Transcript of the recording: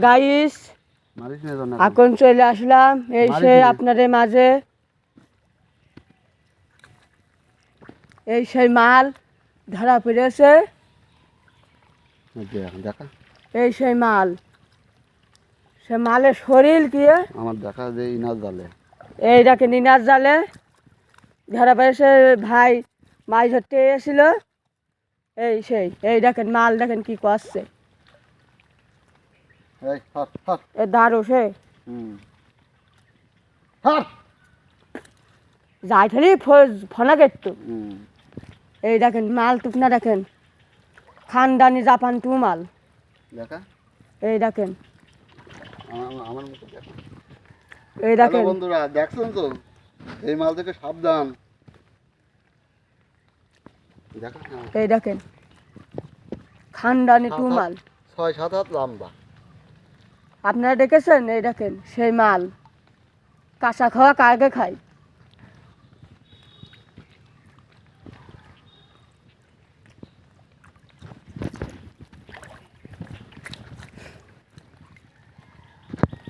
Guys, এখন চলে আসলাম এই সেই আপনাদের মাঝে। এই সেই মাল ধরা পড়েছে, এই সেই মাল। সে মালের শরীর কি আমার দেখা যায় ইনার জালে, এই দেখেন ইনার জালে ধরা পড়েছে। ভাই মাছ ধরতে এসেছিল, এই সেই এই দেখেন মাল দেখেন কি করছে। এ দাঁড়ো সে যাই খালি ফোনা গেট। এই দেখেন মাল টুকনা দেখেন, খানদানি জাপান টু মাল। এই দেখেন, এই দেখেন বন্ধুরা, দেখছেন তো, এই মাল থেকে সাবধান। এই দেখেন খানদানি টু মাল, 6-7 হাত লম্বা। আপনারা দেখেছেন? এই দেখেন সেই মাল, কাঁচা খাওয়া কাকে খায়।